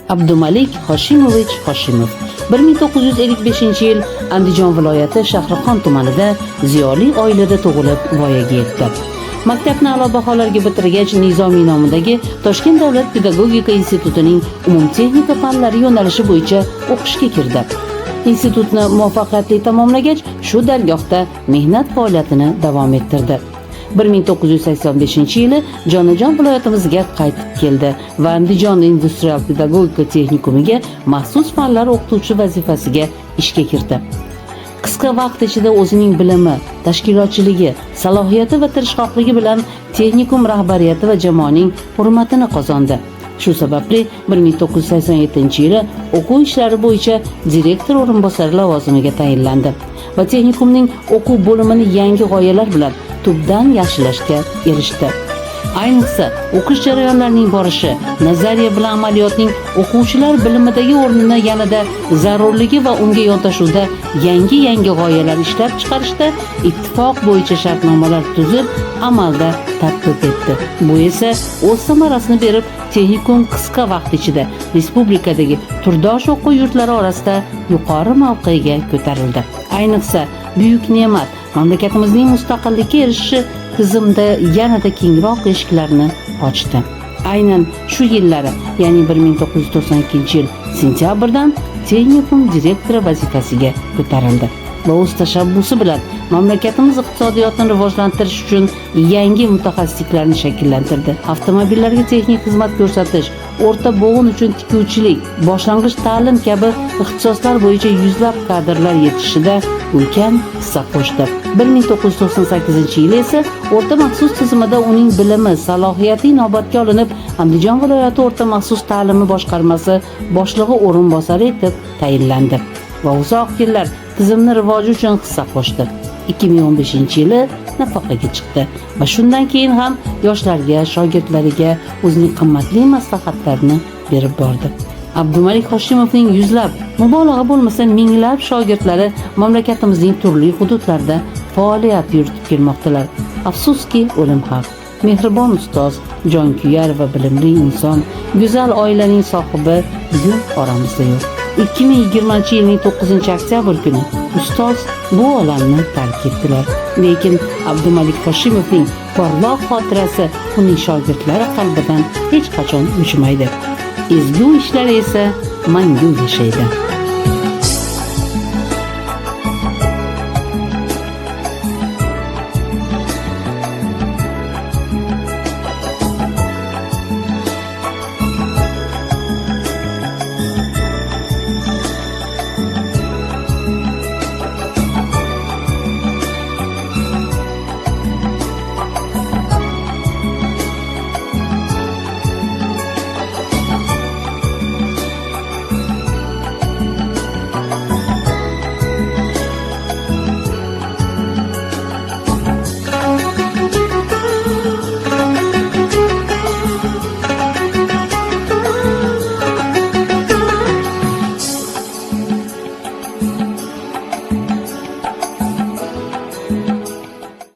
Abdumalik Hoshimovich Hoshimov 1955-yil Andijon viloyati Shahrixon tumanida ziyoli oilada tug'ilib voyaga yetdi. Maktabni a'lo baholarga bitirgach, Nizomiy nomidagi Toshkent davlat pedagogika institutining umumtexnika fanlari yo'nalishi bo'yicha o'qishga kirdi. Institutni muvaffaqiyatli tamomlagach, shu dargohda mehnat faoliyatini davom ettirdi. 1985-yili Jonajon viloyatimizga qaytib keldi va Andijon industrial pedagogika texnikumiga maxsus fanlar o'qituvchi vazifasiga ishga kirdi. Qisqa vaqt ichida o'zining bilimi, tashkilotchiligi, salohiyati va tirishqoqligi bilan texnikum rahbariyati va jamoaning hurmatini qozondi. Shu sababli 1987-yili o'quv ishlari bo'yicha direktor o'rinbosari lavozimiga tayinlandi va texnikumning o'quv bo'limini yangi g'oyalar bilan tubdan yaxshilashga erishdi. Ayniqsa, o'qish jarayonlarining borishi, nazariya bilan amaliyotning o'quvchilar bilimidagi o'rnini yanada zarurligi va unga yondashuvda yangi g'oyalar ishlab chiqarishda ittifoq bo'yicha shartnomalar tuzib, amalda tatbiq etdi. Bu esa o'z samarasini berib, texnikum qisqa vaqt ichida respublikadagi turdosh o'quv yurtlari orasida yuqori mavqega ko'tarildi. Ayniqsa, buyuk ne'mat mamlakatimizning mustaqillikka erishishi tizimda yanada kengroq eshiklarni ochdi. Aynan shu yillari, ya'ni 1992-yil sentyabrdan texnikum direktori vazifasiga ko'tarildi va o'z tashabbusi bilan mamlakatimiz iqtisodiyotini rivojlantirish uchun yangi mutaxassisliklarni shakllantirdi. Avtomobillarga texnik xizmat ko'rsatish, o'rta bo'g'in uchun tikuvchilik, boshlang'ich ta'lim kabi ixtisoslar bo'yicha yuzlab kadrlar yetishishida ulkan hissa qo'shdi. 1998-yil esa o'rta maxsus tizimida uning bilimi, salohiyati inobatga olinib, Andijon viloyati o'rta maxsus ta'limi boshqarmasi boshlig'i o'rinbosari etib tayinlandi va uzoq yillar tizimni rivoji uchun hissa qo'shdi. 2015-yili nafaqaga chiqdi va shundan keyin ham yoshlarga, shogirdlariga o'zining qimmatli maslahatlarini berib bordi. Abdumalik Hoshimovning yuzlab, mubolag'a bo'lmasa minglab shogirdlari mamlakatimizning turli hududlarida faoliyat yuritib kelmoqdalar. Afsuski, o'lim haq. Mehribon ustoz, jonkuyar va bilimli inson, go'zal oilaning sohibi bugun oramizda yo'q. 2020-yilning 9-oktyabr kuni ustoz bu olamni tark etdilar. Lekin Abdumalik Hoshimovning porloq xotirasi uning shogirdlari qalbidan hech qachon o'chmaydi. Ezgu ishlari esa mangu yashaydi.